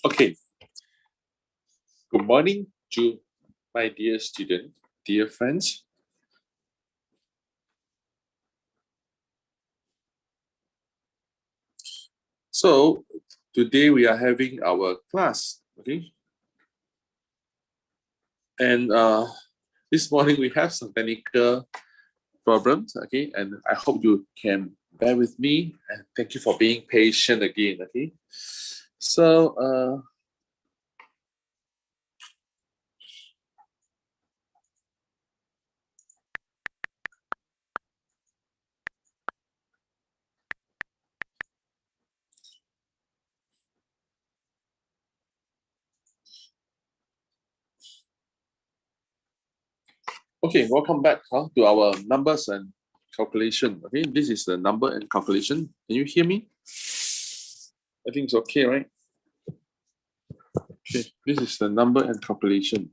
Okay. Good morning to my dear student, dear friends. So today we are having our class, okay? And this morning we have some technical problems, okay? And I hope you can bear with me and thank you for being patient again, okay? So okay, welcome back to our numbers and calculation. Okay, this is the number and calculation. Can you hear me? I think it's okay, right? Okay, this is the number and calculation.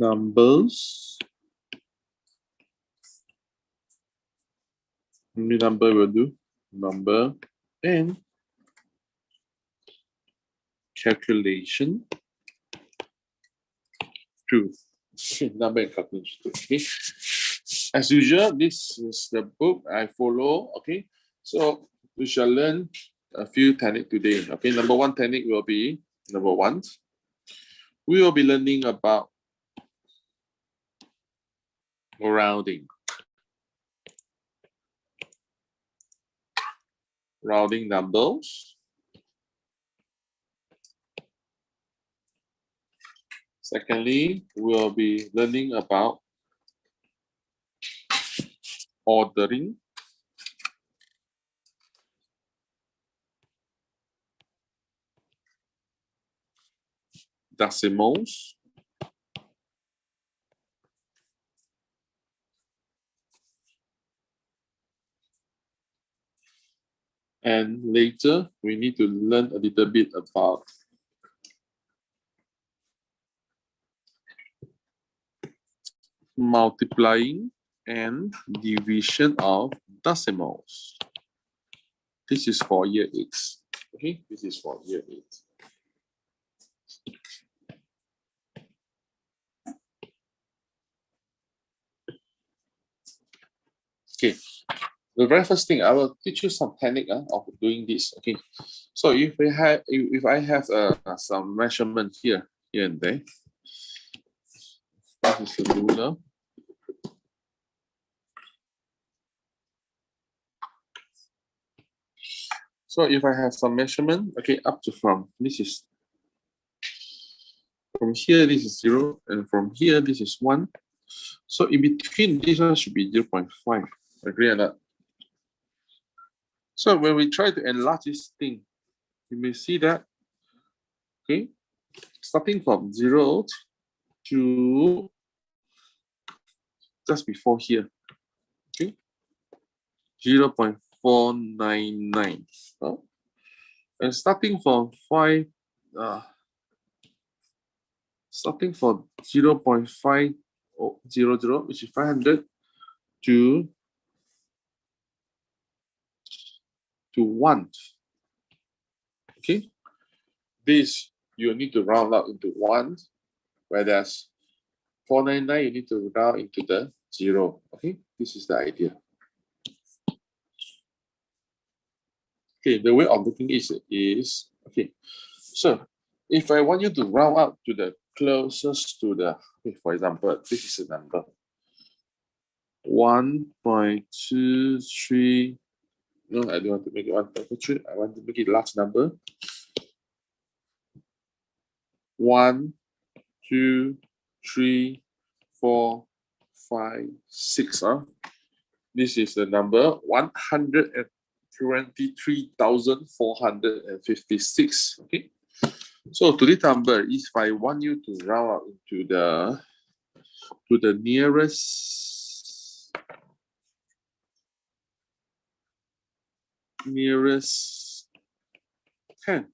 Numbers. How many number will do? Number and calculation. True. Okay, number and calculation. Okay. As usual, this is the book I follow. Okay. So we shall learn a few techniques today. Okay. Number one technique will be number one. We will be learning about rounding. Rounding numbers. Secondly, we'll be learning about ordering. Decimals. And later, we need to learn a little bit about multiplying and division of decimals. This is for year 8. Okay, this is for year 8. Okay, the very first thing I will teach you some technique of doing this. Okay, so if I have some measurement here and there, this is the ruler. So if I have some measurement, okay, up to from this is from here, this is 0, and from here, this is 1. So in between, this one should be 0.5. Agree on that? So when we try to enlarge this thing, you may see that, okay, starting from 0 to just before here, okay, 0.499. And starting from 5, starting from 0.500, which is 500, to 1. Okay, this you need to round out into 1, whereas 499 you need to round into the 0. Okay, this is the idea. Okay, the way of looking is okay. So if I want you to round out to the closest to the, okay, for example, this is a number 1.23. No, I don't want to make it 1.23. I want to make it large number. 1, 2, 3, 4, 5, 6. This is the number 123,456. Okay. So to this number, if I want you to round up into the nearest 10,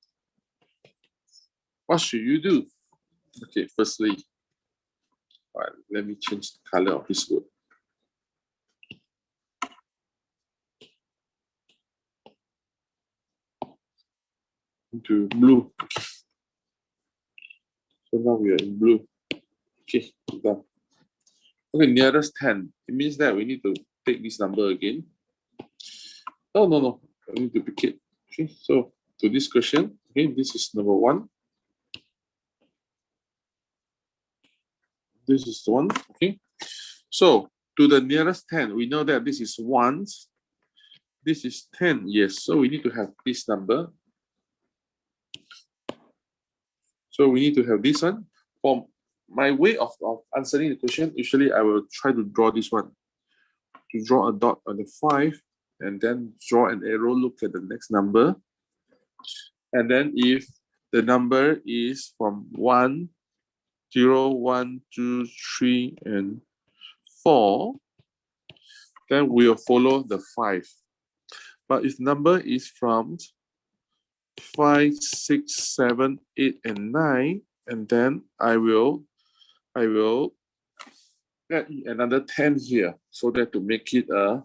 what should you do? Okay, firstly, all right, let me change the color of this word. Into blue. So now we are in blue. Okay, done. Okay, nearest 10. It means that we need to take this number again. Oh, no. I need to pick it. Okay, so to this question, okay, this is number 1. This is the one. Okay, so to the nearest 10, we know that this is 1. This is 10. Yes, so we need to have this number. So we need to have this one. For my way of answering the question, usually I will try to draw this one. To draw a dot on the 5, and then draw an arrow, look at the next number. And then if the number is from 1, 0, 1, 2, 3, and 4, then we'll follow the 5. But if number is from 5, 6, 7, 8, and 9, and then I will add another 10 here, so that to make it a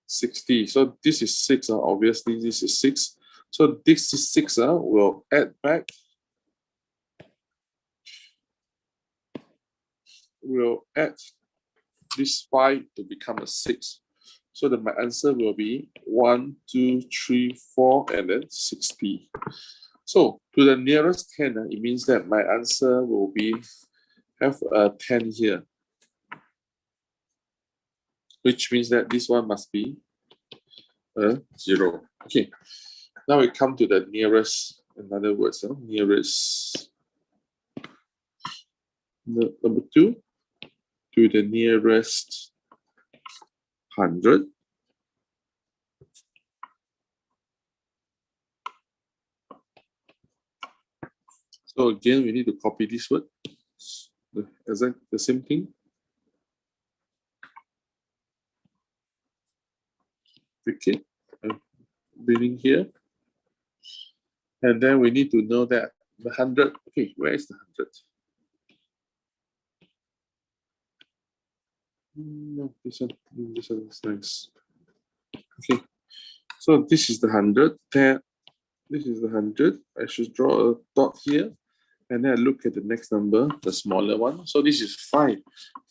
60. So this is 6, obviously this is 6. So this is 6, we'll add back. We'll add this 5 to become a 6. So that my answer will be 1, 2, 3, 4, and then 60. So to the nearest 10, it means that my answer will be have a 10 here, which means that this one must be a 0. Okay, now we come to the nearest, in other words, nearest. Number 2, to the nearest 100. So again, we need to copy this word. Is that the same thing? Okay, bring here. And then we need to know that the 100, okay, where is the 100? No, this one is nice. Okay, so this is the 100. This is the 100. I should draw a dot here. And then I look at the next number, the smaller one. So this is 5.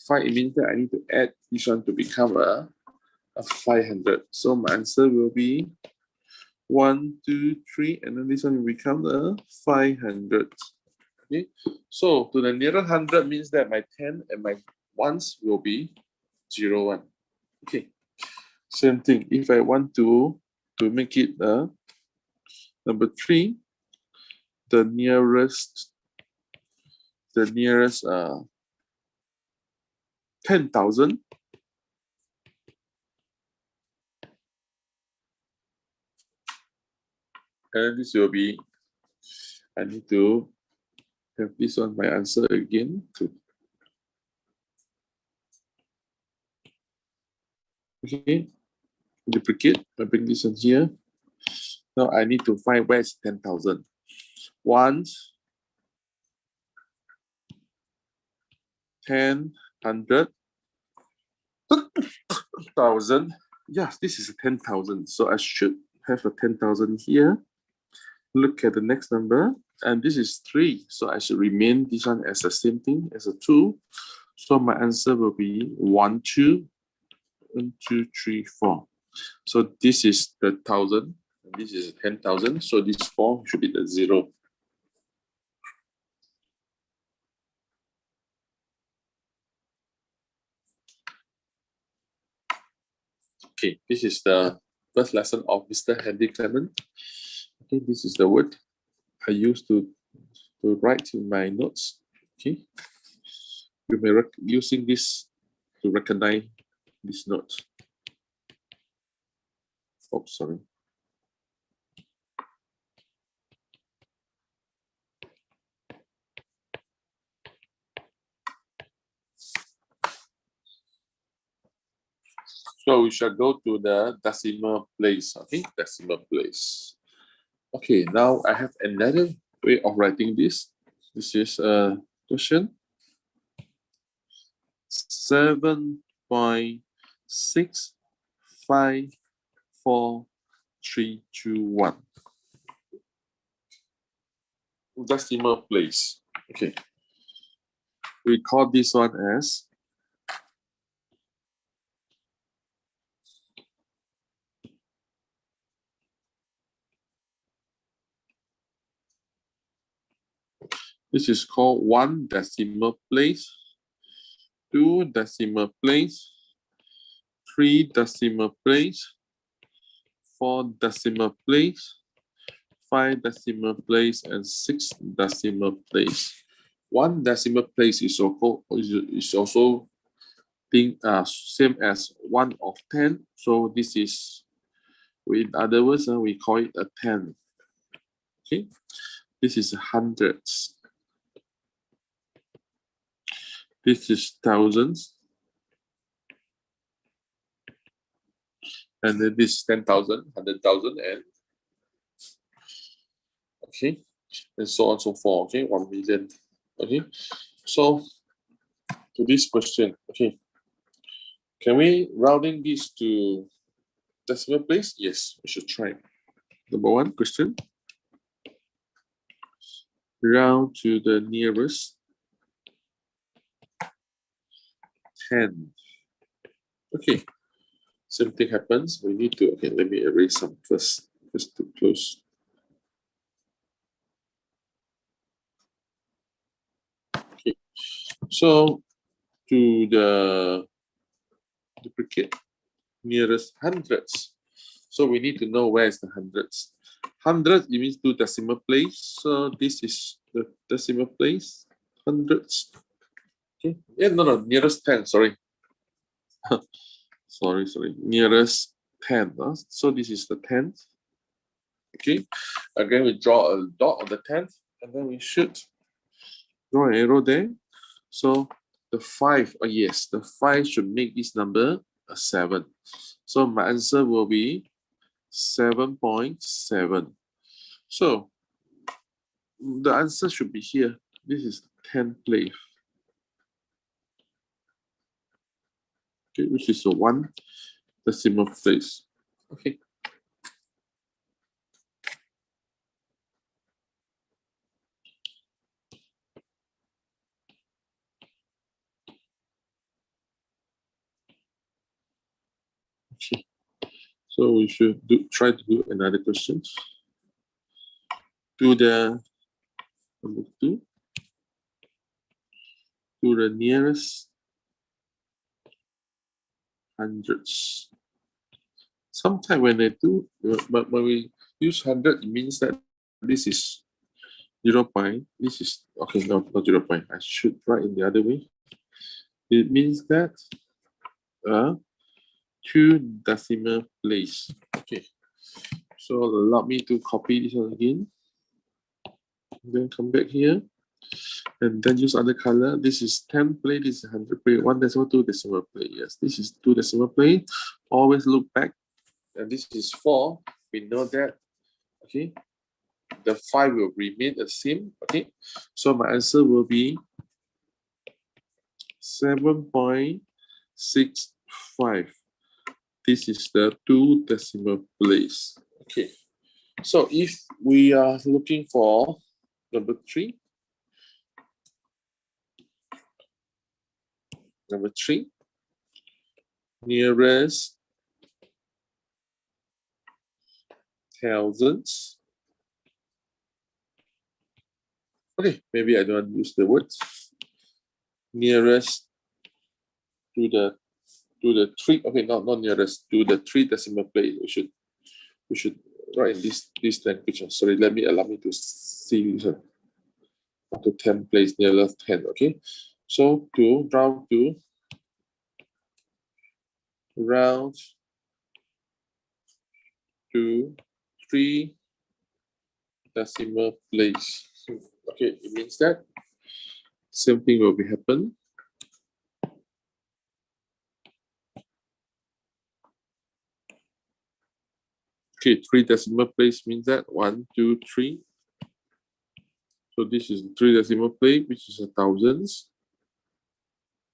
5, it means that I need to add this one to become a 500. So my answer will be 1, 2, 3, and then this one will become a 500. Okay, so to the nearest 100 means that my 10 and my 1s will be 0, 1. Okay, same thing. If I want to make it number 3, the nearest 10,000. And this will be, I need to have this one, my answer again. Okay, duplicate, I bring this one here. Now I need to find where is 10,000. 1, 10, 100, 1,000. Yes, this is 10,000. So I should have a 10,000 here. Look at the next number, and this is 3. So I should remain this one as the same thing as a 2. So my answer will be 1, 2, 1, 2, 3, 4. So this is the 1,000, and this is 10,000. So this 4 should be the 0. Okay, this is the first lesson of Mr. Henry Clement. Okay, this is the word I used to write in my notes. Okay, you may using this to recognize this note. Oh, sorry. So we shall go to the decimal place. Okay, decimal place. Okay, now I have another way of writing this. This is a question. 7.65432 decimal place. Okay, we call this one as this is called 1 decimal place, 2 decimal place, 3 decimal place, 4 decimal place, 5 decimal place, and 6 decimal place. 1 decimal place is also same as 1 of 10. So this is, in other words, we call it a 10. Okay, this is hundreds. This is thousands. And then this 10,000, 100,000, and okay, and so on and so forth. Okay, 1 million. Okay, so to this question, okay, can we rounding this to decimal place? Yes, we should try. Number 1 question. Round to the nearest 10. Okay, same thing happens. We need to, okay, let me erase some first to close. Okay, so to the duplicate nearest hundreds. So we need to know where is the hundreds. Hundreds, it means 2 decimal place. So this is the decimal place, hundreds. Okay, yeah, no, nearest 10, sorry. sorry, nearest 10. So this is the 10th. Okay, again, we draw a dot on the 10th, and then we should draw an arrow there. So the 5, yes, the 5 should make this number a 7. So my answer will be 7.7. So the answer should be here. This is 10th place. Okay, which is a 1 decimal place. Okay. Okay. So we should try to do another question. To the number 2, to the nearest hundreds. Sometimes when they do, but when we use 100, it means that this is 0 point. This is, okay, no, not 0 point. I should write in the other way. It means that 2 decimal place. Okay, so allow me to copy this one again. Then come back here, and then use other color. This is 10 place, this is 100 place, 1 decimal, 2 decimal place. Yes, this is 2 decimal place. Always look back, and this is 4. We know that. Okay, the 5 will remain the same. Okay, so my answer will be 7.65. This is the 2 decimal place. Okay, so if we are looking for number 3, nearest thousands. Okay, maybe I don't use the words. Nearest to the 3. Okay, not nearest to the 3 decimal place. We should write in this language. Sorry, allow me to see this one. To 10 place, nearest 10. Okay, so to round to round to 3 decimal place. Okay, it means that same thing will be happen. Okay, 3 decimal place means that 1, 2, 3. So this is 3 decimal place, which is a thousands.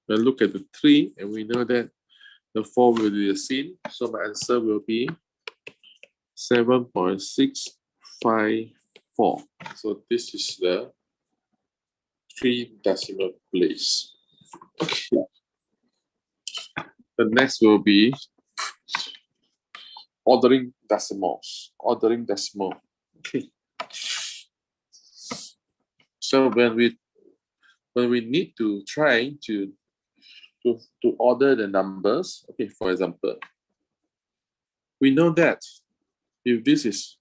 Then look at the 3, and we know that the 4 will be the same. So my answer will be 7.654. So this is the 3 decimal place. Okay. The next will be ordering decimals. Ordering decimal. Okay. So when we need to try to order the numbers, okay, for example, we know that if this is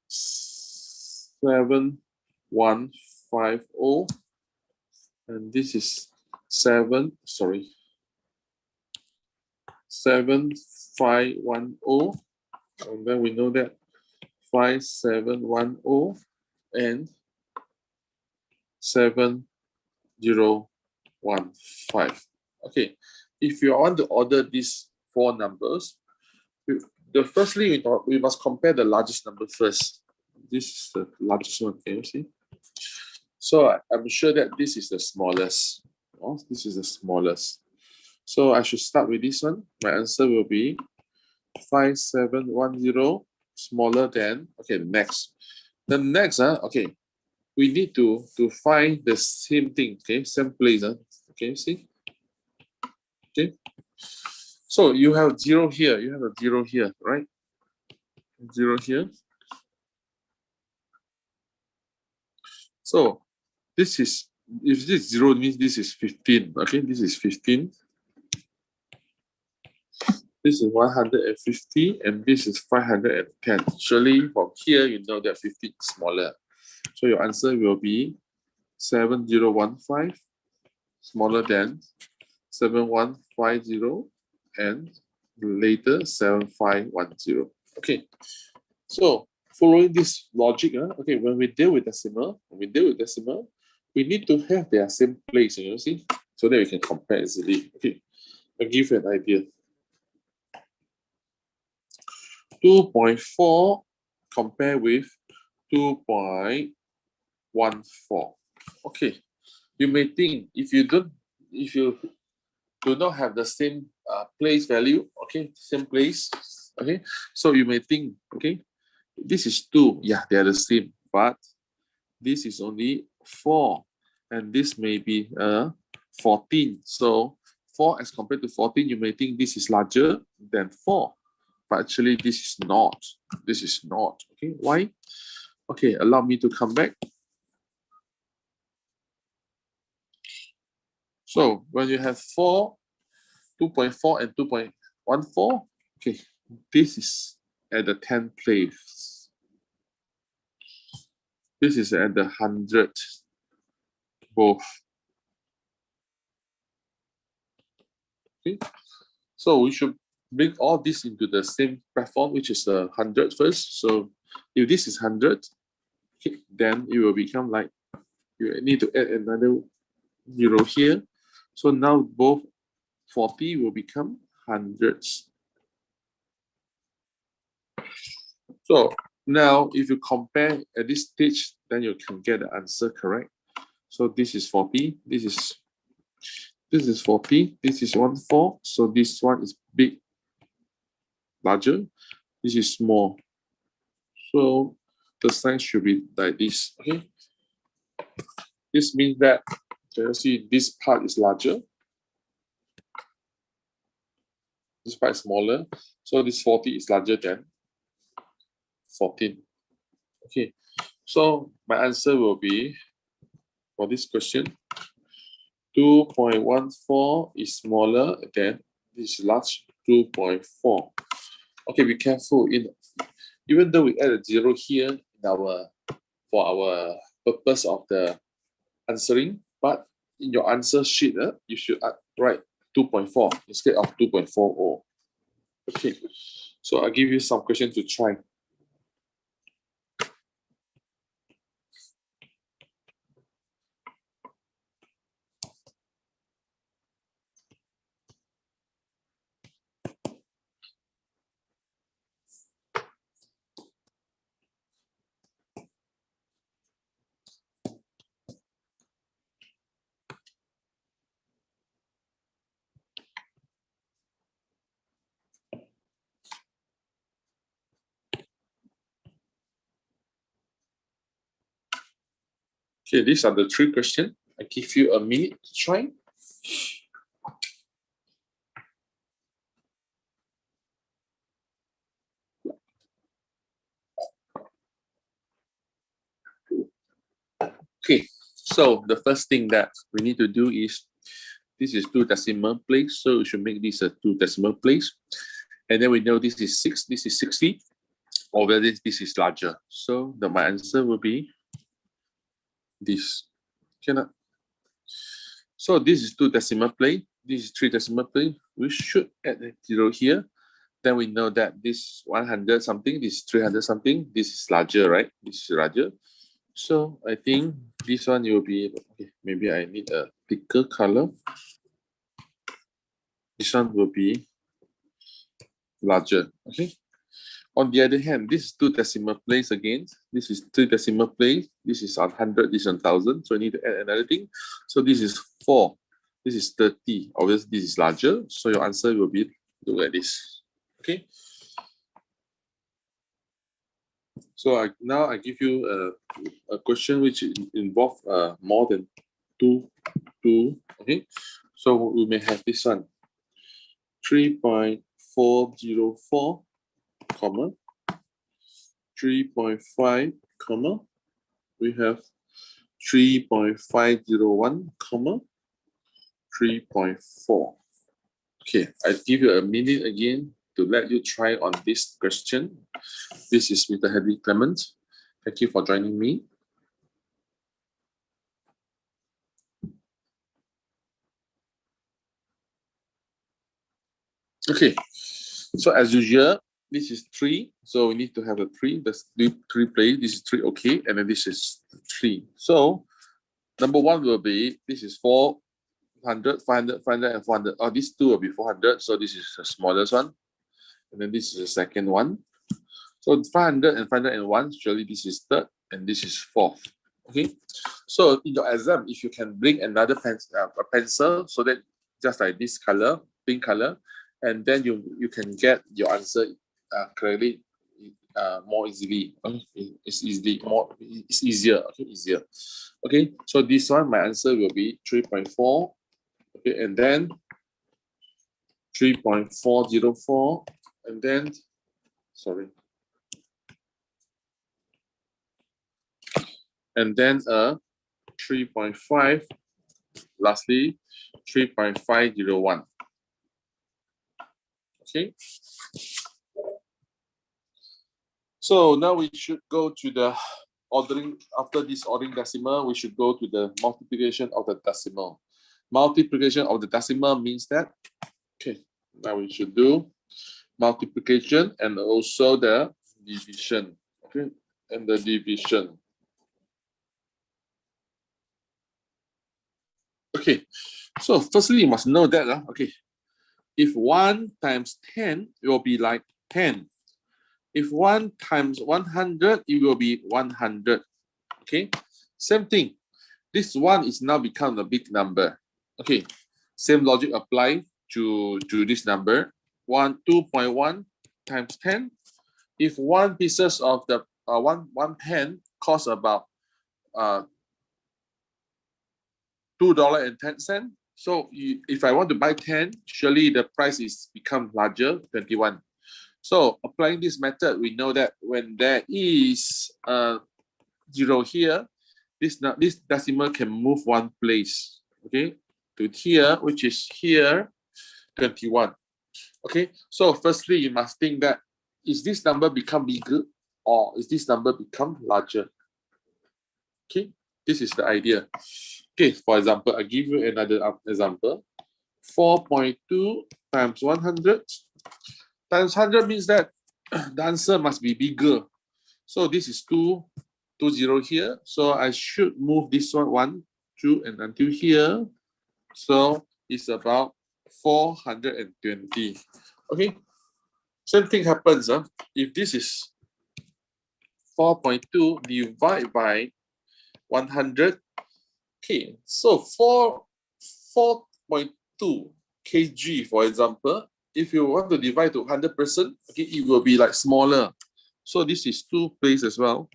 7150 and this is 7510, and then we know that 5710 and 7015. Okay, if you want to order these 4 numbers, firstly we must compare the largest number first. This is the largest one, can you see? So I'm sure that this is the smallest. Oh, this is the smallest. So I should start with this one. My answer will be 5710 smaller than, okay, next. The next, okay, we need to find the same thing, okay, same place. Okay, see? Okay. So you have 0 here, you have a 0 here, right? 0 here. So this is, if this 0 means this is 15, okay, this is 15. This is 150 and this is 510. Surely from here you know that 50 is smaller. So your answer will be 7015 smaller than 7150 and later 7510. Okay. So following this logic, okay, when we deal with decimal, we need to have their same place, you see, so that we can compare easily. Okay, I'll give you an idea. 2.4 compare with 2.14. Okay, you may think if you do not have the same place value, okay, same place, okay, so you may think, okay, this is 2, yeah, they are the same, but this is only 4 and this may be 14. So 4 as compared to 14, you may think this is larger than 4, but actually this is not. This is not. Okay, why? Okay, allow me to come back. So when you have 2.4 and 2.14, okay, this is at the 10th place. This is at the 100th, both. Okay, so we should bring all this into the same platform, which is the 100 first. So if this is 100, okay, then it will become like you need to add another 0 here. So now both 40 will become hundreds. So now if you compare at this stage, then you can get the answer correct. So this is 40, this is 40, this is 14. So this one is big, larger, this is small. So the sign should be like this. Okay, this means that you see this part is larger, this part is smaller, so this 40 is larger than 14. Okay, so my answer will be, for this question, 2.14 is smaller than this large 2.4. Okay, be careful. Even though we add a 0 here for our purpose of the answering, but in your answer sheet, you should write 2.4 instead of 2.40. Okay, so I'll give you some questions to try. Okay, these are the 3 questions. I give you a minute to try. Okay, so the first thing that we need to do is, this is 2 decimal place, so we should make this a 2 decimal place. And then we know this is 6, this is 60, or whether this is larger. So my answer will be this. Cannot. So this is 2 decimal place, this is 3 decimal place. We should add a 0 here. Then we know that this 100 something, this 300 something, this is larger, right? This is larger. So I think this one will be, okay, maybe I need a thicker color. This one will be larger, okay? On the other hand, this is 2 decimal place again. This is 3 decimal place. This is 100, this is 1,000. So I need to add another thing. So this is 4. This is 30. Obviously, this is larger. So your answer will be, look at this, okay? So now I give you a question which involve more than two, okay? So we may have this one, 3.404, comma, 3.5, comma, we have 3.501, comma, 3.4. Okay, I give you a minute again to let you try on this question. This is Mr. Henry Clement. Thank you for joining me. Okay, so as usual, this is 3. So we need to have a 3. That's 3 place. This is 3, okay, and then this is 3. So number 1 will be, this is 400, 500, 500, and 400. Oh, these 2 will be 400. So this is the smallest one. And then this is the second one. So 500 and 501, surely this is third, and this is fourth. Okay. So in your exam, if you can bring another a pencil, so that just like this color, pink color, and then you can get your answer clearly more easily. It's easier. Okay, easier. Okay. So this one, my answer will be 3.4. Okay, and then 3.404. And then, sorry. And then 3.5, lastly, 3.501. Okay. So now we should go to the ordering. After this ordering decimal, we should go to the multiplication of the decimal. Multiplication of the decimal means that, okay, now we should do multiplication and also the division, okay, and the division. Okay, so firstly you must know that, okay, if 1 times 10, it will be like 10. If 1 times 100, it will be 100, okay? Same thing, this 1 is now become a big number, okay? Same logic apply to this number. 2.1 times 10. If 1 pieces of the one pen costs about $2.10. So if I want to buy 10, surely the price is become larger, 21. So applying this method, we know that when there is a 0 here, this decimal can move 1 place, okay, to here, which is here, 21. Okay, so firstly, you must think that, is this number become bigger or is this number become larger? Okay, this is the idea. Okay, for example, I give you another example. 4.2 times 100 times 100 means that the answer must be bigger. So this is 2 0 here. So I should move this one 2 and until here. So it's about 420. Okay, same thing happens. If this is 4.2 divided by 100, okay, so 4.2 kg, for example, if you want to divide to 100%, okay, it will be like smaller. So this is 2 place as well.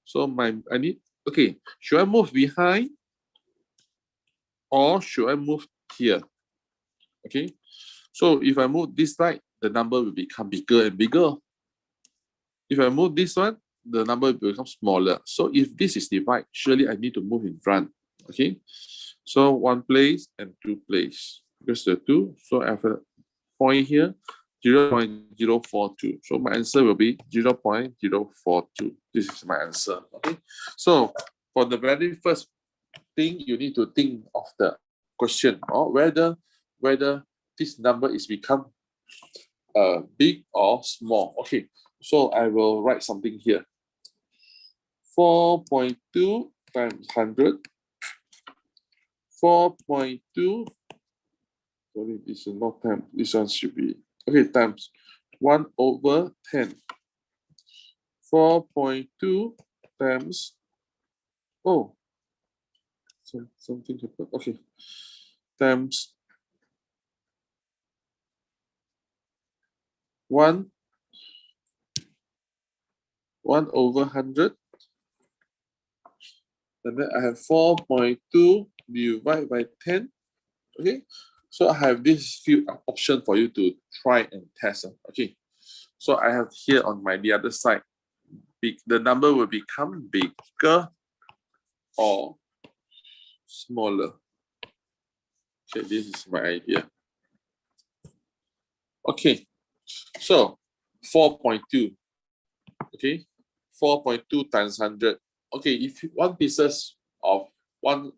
So I need Okay, should I move behind or should I move here? Okay, so if I move this side, the number will become bigger and bigger. If I move this one, the number will become smaller. So if this is divide, surely I need to move in front. Okay, so 1 place and 2 place. Because the 2, so I have a point here, 0.042. So my answer will be 0.042. This is my answer. Okay, so for the very first thing, you need to think of the question or whether this number is become big or small. Okay, so I will write something here. 4.2 times 100. 4.2. Sorry, this is not time. This one should be okay. Times 1/10. 4.2 times. Oh, something happened. Okay, times 1/100. And then I have 4.2 divided by 10. Okay, so I have this few options for you to try and test. Okay, so I have here on the other side, the number will become bigger or smaller. Okay, this is my idea. Okay, so 4.2. Okay, 4.2 times 100. Okay, if one pieces of one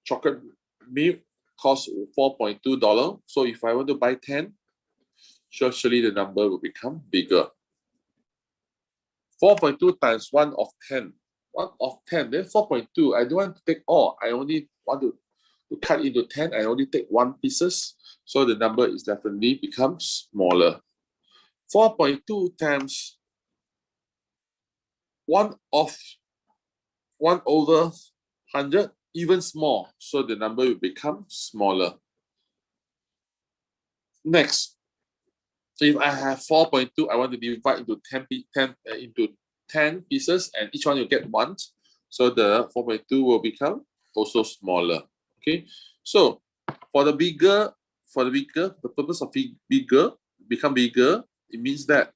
chocolate milk costs $4.2, so if I want to buy 10, surely the number will become bigger. 4.2 times 1/10. 1/10, then 4.2. I don't want to take all. I only want to cut into 10. I only take 1 pieces. So the number is definitely becomes smaller. 4.2 times 1/100, even small. So the number will become smaller. Next, if I have 4.2, I want to divide into 10 pieces, and each one you get 1. So the 4.2 will become also smaller. Okay, so for the purpose of bigger, become bigger, it means that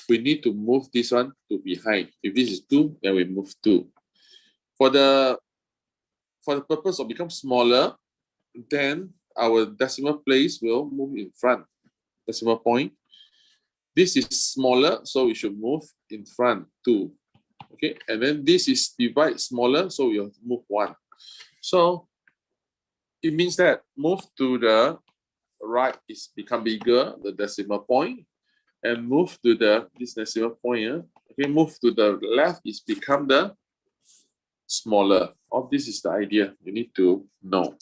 we need to move this one to behind. If this is 2, then we move 2. For the purpose of become smaller, then our decimal place will move in front. Decimal point. This is smaller, so we should move in front 2. Okay, and then this is divide smaller, so we have to move 1. So it means that move to the right is become bigger, the decimal point, and move to this decimal point. Okay, move to the left is become the smaller. All this is the idea you need to know.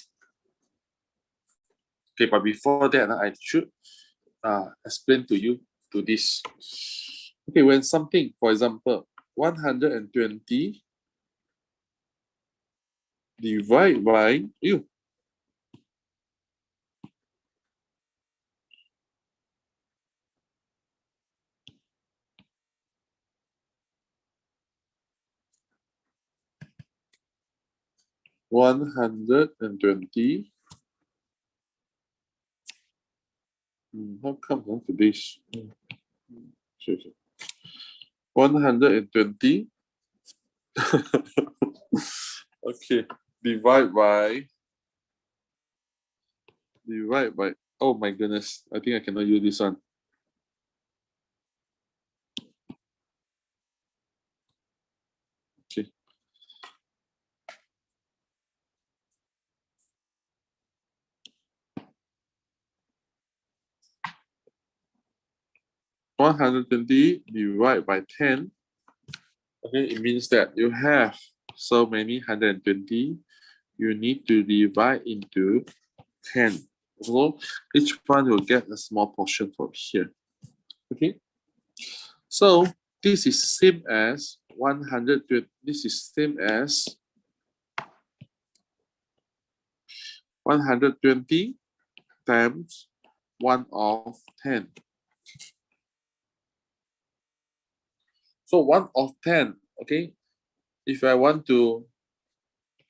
Okay, but before that, I should explain to you to this. Okay, when something, for example, 120 divide by 120. How come to this? 120. Okay, divide by. Oh my goodness, I think I cannot use this one. Okay. $120 divided by 10. Okay, it means that you have so many 120. You need to divide into 10. So each one will get a small portion from here. Okay. So this is same as 120. This is same as 120 times 1/10. So 1/10, okay? if I want to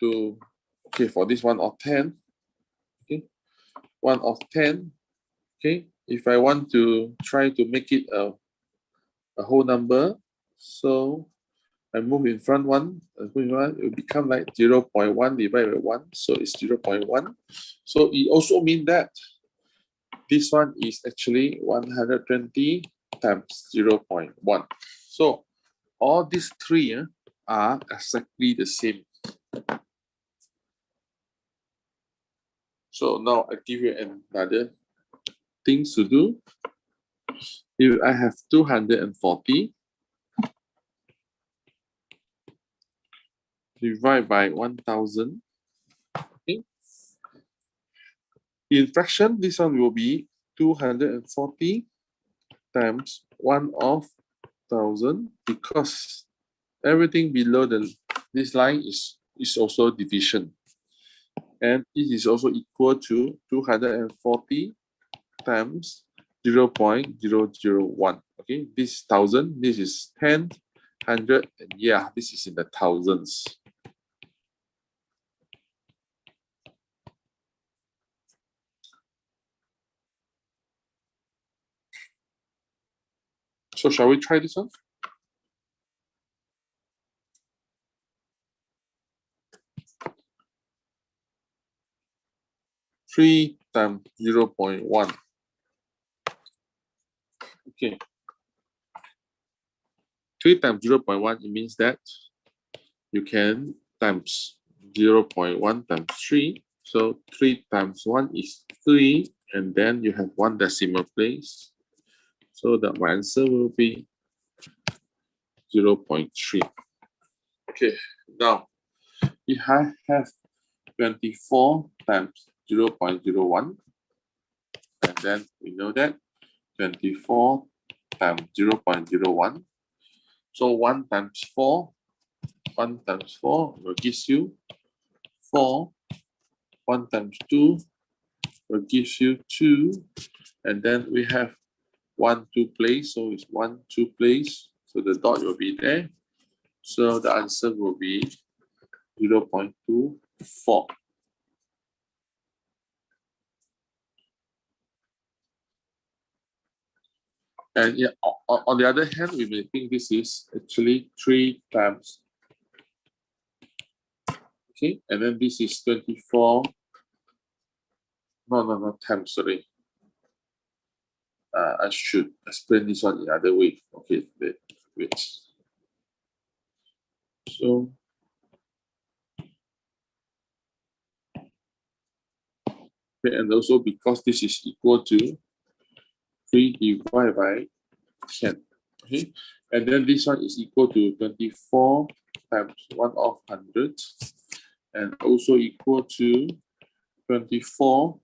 okay, for this 1 of 10, okay, 1 of 10, okay, if I want to try to make it a whole number, so I move in front one, it will become like 0.1 divided by 1, so it's 0.1. So it also means that this one is actually 120 times 0.1. So all these three are exactly the same. So now I give you another things to do. If I have 240 divided by 1000, okay. In fraction, this one will be 240 times 1 of 1000, because everything below this line is also division. And it is also equal to 240 times 0.001. Okay, this 1000, this is 10, 100, and yeah, this is in the thousands. So shall we try this one? Three times 0.1. Okay. 3 times 0.1, it means that you can times 0.1 times 3. So 3 times 1 is 3, and then you have 1 decimal place. So the answer will be 0.3. Okay, now if I have 24 times 0.01, and then we know that 24 times 0.01. So 1 times 4, 1 times 4 will give you 4. 1 times 2 will give you 2. And then we have 1, 2 place. So it's 1, 2 place. So the dot will be there. So the answer will be 0.24. And yeah, on the other hand, we may think this is actually 3 times. Okay, and then this is 24. No, times, sorry. I should explain this one the other way. Okay, wait. So, okay, and also because this is equal to 3 divided by 10. Okay, and then this one is equal to 24 times 1 of 100, and also equal to 24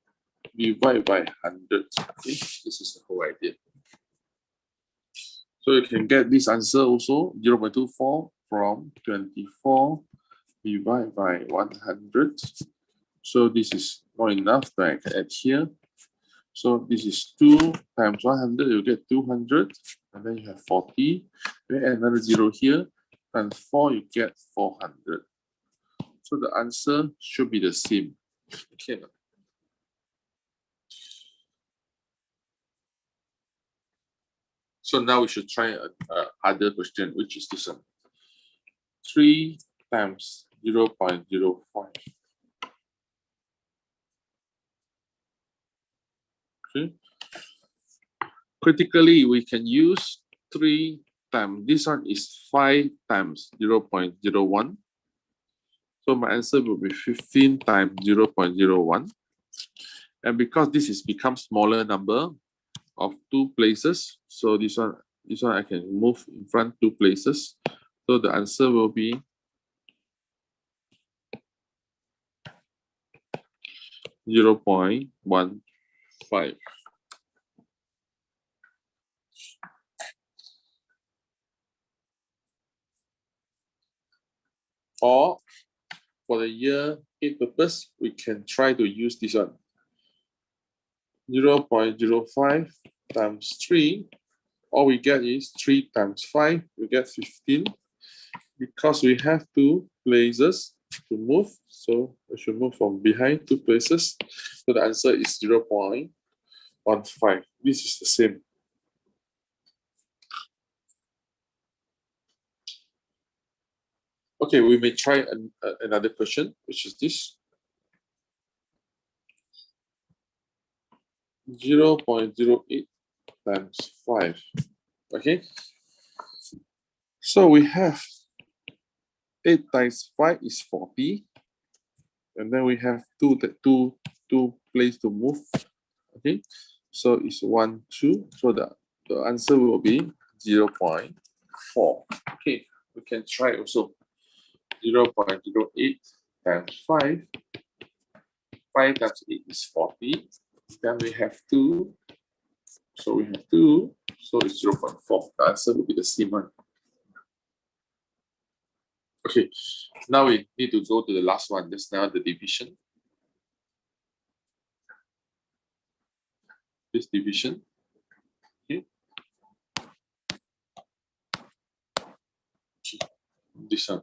divided by 100. Okay, this is the whole idea. So you can get this answer also 0.24 from 24 divided by 100. So this is not enough, but I can add here. So this is 2 times 100, you get 200, and then you have 40. You add another 0 here, times 4, you get 400. So the answer should be the same. Okay. So now we should try other question, which is this one. 3 times 0.05. Okay. Critically, we can use 3 times. This one is 5 times 0.01. So my answer will be 15 times 0.01. And because this is become smaller number of 2 places, so this one I can move in front 2 places. So the answer will be 0.15. Or for the year 8 purpose, we can try to use this one. 0.05 times 3. All we get is 3 times 5, we get 15. because we have two places to move, so we should move from behind two places. So the answer is 0.15. This is the same. Okay, we may try another question, which is this. 0.08 times 5. Okay. So we have 8 times 5 is 40. And then we have two places to move. Okay. So it's 1, 2. So the answer will be 0.4. Okay. We can try also. 0.08 times 5. 5 times 8 is 40. Then we have 2. So we have 2. So it's 0.4. The answer will be the same one. Okay. Now we need to go to the last one. Just now the division. This division. Okay. This one.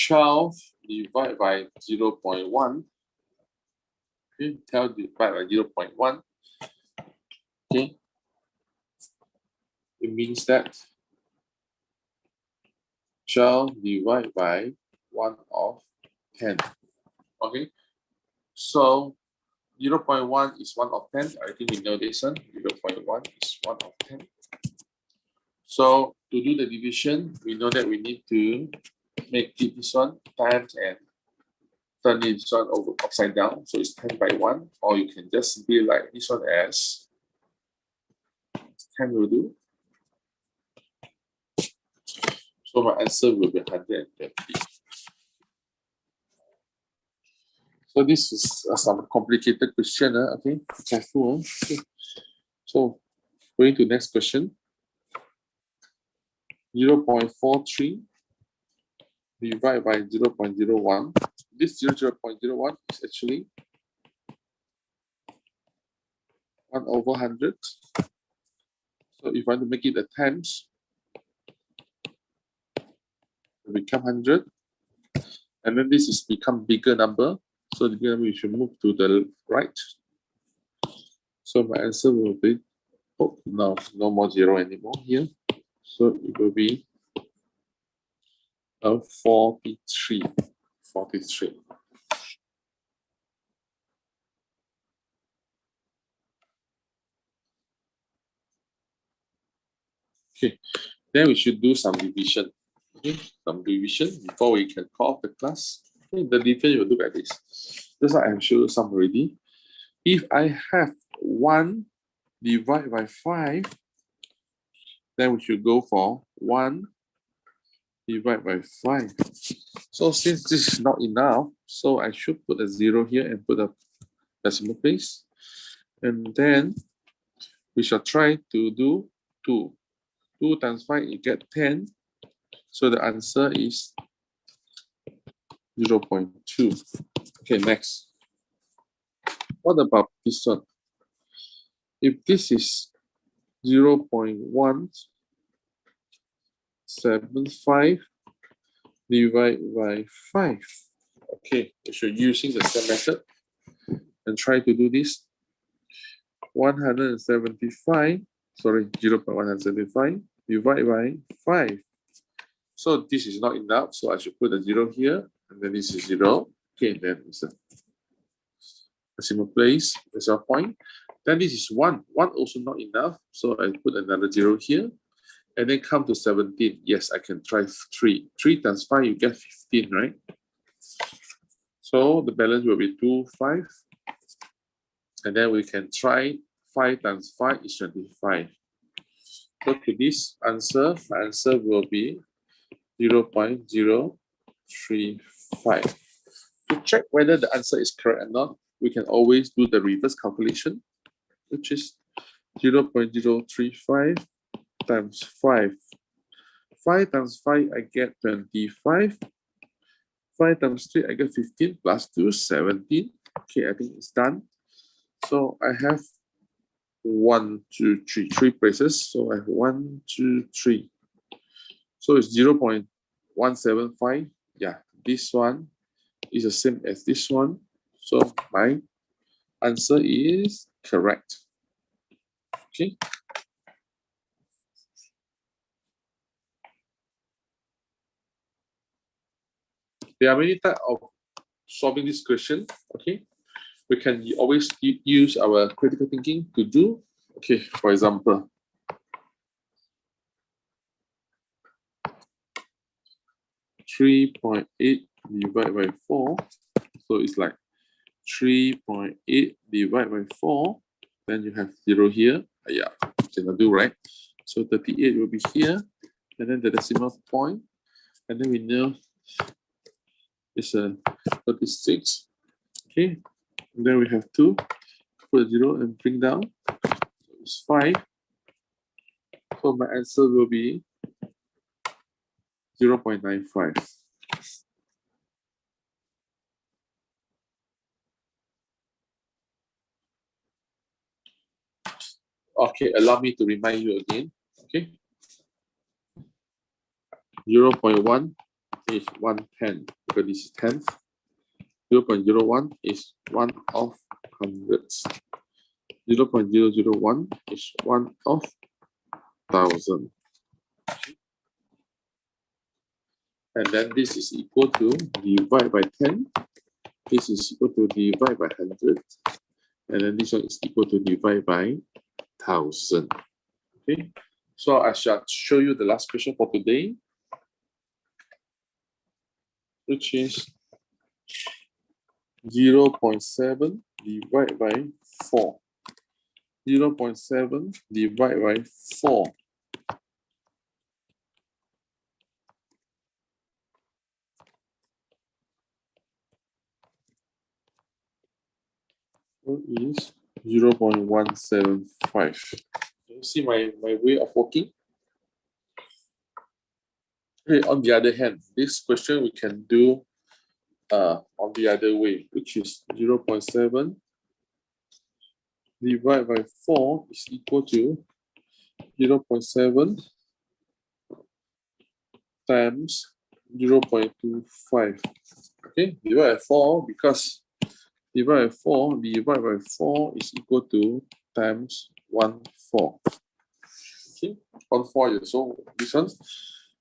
12 divided by 0.1. Okay, 12 divided by 0.1. Okay. It means that 12 divided by 1 of 10. Okay. So 0.1 is 1 of 10. I think we know this one. 0.1 is 1 of 10. So to do the division, we know that we need to make this one times and turn this one over upside down. So it's 10 by 1. Or you can just be like this one as 10 will do. So my answer will be 120. So this is some complicated question. Okay, be careful. Okay. So going to next question. 0.43 divided by 0.01. This 0.01 is actually 1 over 100. So if I want to make it a times, it will become 100. And then this is become bigger number. So the bigger number we should move to the right. So my answer will be, oh, no more 0 anymore here. So it will be 43. 43. Okay, then we should do some division. Okay, some division before we can call off the class. Okay, the division will look at this. That's why I'm sure some already. If I have 1 divided by 5, then we should go for 1 divided by 5. So since this is not enough, so I should put a 0 here and put a decimal place. And then we shall try to do 2. 2 times 5, you get 10. So the answer is 0.2. Okay, next. What about this one? If this is 0.175 divided by 5. Okay, if you're using the same method and try to do this. 175, sorry, 0.175 divided by 5. So this is not enough, so I should put a 0 here, and then this is 0. Okay, then it's a decimal place, decimal point. Then this is 1. 1 also not enough, so I put another 0 here. And then come to 17. Yes, I can try 3. 3 times 5, you get 15, right? So the balance will be 2, 5. And then we can try 5 times 5 is 25. So to this answer, my answer will be 0.035. To check whether the answer is correct or not, we can always do the reverse calculation, which is 0.035 times 5. 5 times 5, I get 25. 5 times 3, I get 15 plus 2, 17. Okay, I think it's done. So I have 1, 2, 3, 3 places. So I have 1, 2, 3. So it's 0.175. Yeah, this one is the same as this one. So my answer is correct. Okay. There are many types of solving this question. Okay. We can always use our critical thinking to do. Okay, for example, 3.8 divided by 4. So it's like 3.8 divided by 4. Then you have 0 here. Yeah, cannot do, right? So 38 will be here. And then the decimal point. And then we know it's a 36. Okay. And then we have 2. Put a 0 and bring down. So it's 5. So my answer will be 0.95. Okay, allow me to remind you again. Okay. 0.1 is 1/10 because this is 10th. 0.01 is 1 of hundreds. 0.001 is 1 of 1,000. And then this is equal to divide by 10. This is equal to divide by 100. And then this one is equal to divide by 1,000. Okay. So I shall show you the last question for today, which is 0.7 divided by 4. 0.7 divided by 4. So is 0.175. You see my way of working? Okay, on the other hand, this question we can do on the other way, which is 0.7 divided by 4 is equal to 0.7 times 0.25. Okay, divide by 4 because divide by 4 is equal to times 1/4. Okay, 1/4. So this one.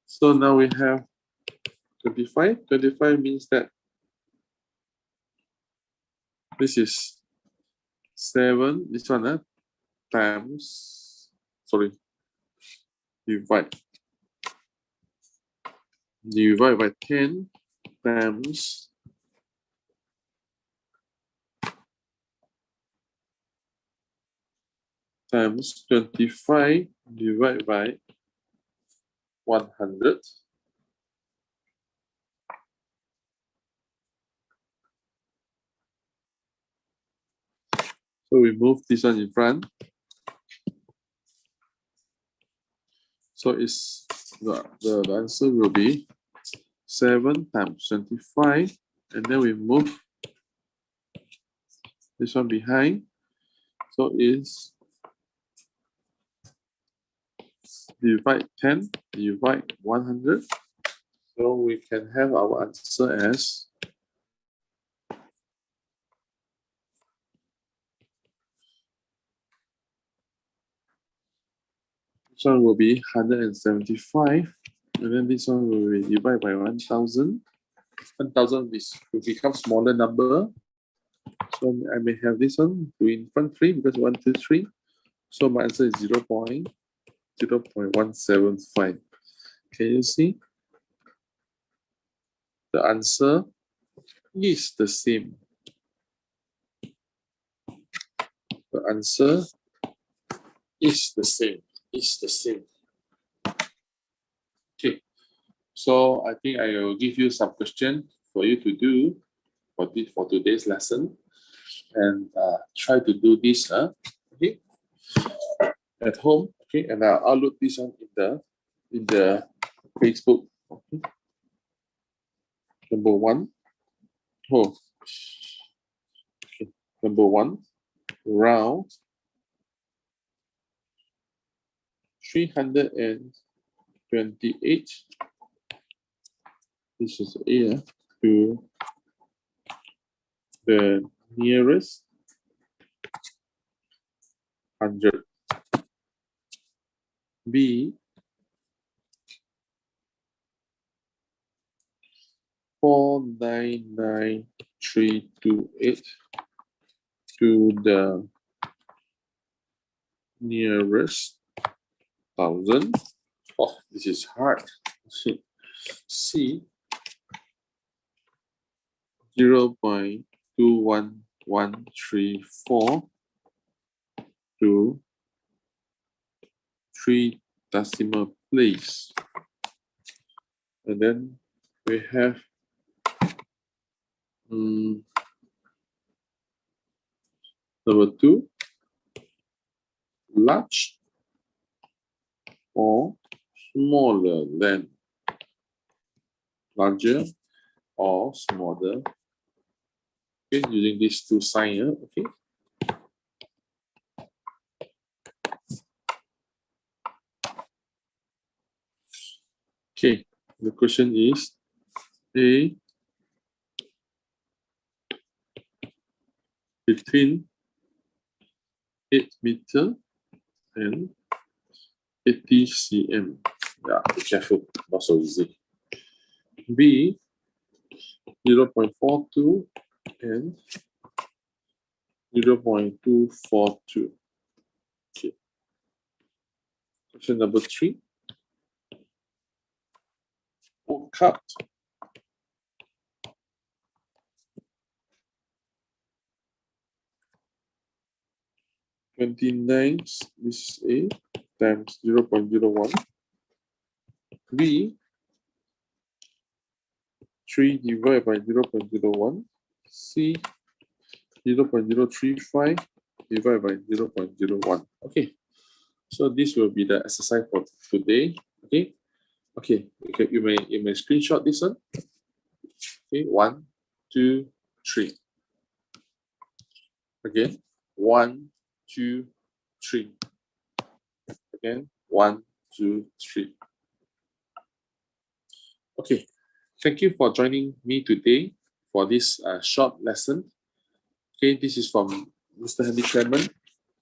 So now we have 25. 25 means that this is 7. This one times. Sorry. Divide by 10 times 25 divided by 100. So we move this one in front. So it's the answer will be 7 times 25, and then we move this one behind. So it's divide 10, divide 100. So we can have our answer as this one will be 175, and then this one will be divided by 1,000. 1,000 will become smaller number. So I may have this one to in front 3 because 1, 2, 3. So my answer is 0.175. Can you see? The answer is the same. The answer is the same. Is the same. Okay. So I think I will give you some questions for you to do for today's lesson, and try to do this. Okay. At home. Okay, and I'll upload this one in the Facebook. Okay. Number 1. Oh. Okay. Number 1. Round 328. This is A to the nearest 100. B 499328 to the nearest 1000. Oh, this is hard. C 0.21134 to 3 decimal place. And then we have number 2, large or smaller than, larger or smaller. Okay, using these two signs. Okay. Okay, the question is A between 8 meter and 80 cm. Yeah, be careful, not so easy. B 0.42 and 0.242. Okay. Question number 3. Cut 29, this is A, times 0.01. B 3 divided by 0.01. C 0.035 divided by 0.01. Okay, so this will be the exercise for today. Okay, you may screenshot this one. Okay, 1, 2, 3. Again, 1, 2, 3. Again, 1, 2, 3. Okay, thank you for joining me today for this short lesson. Okay, this is from Mr. Henry Clement.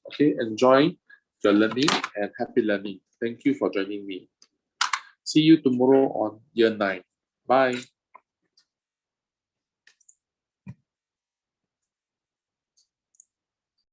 Okay, enjoy your learning and happy learning. Thank you for joining me. See you tomorrow on year 9. Bye.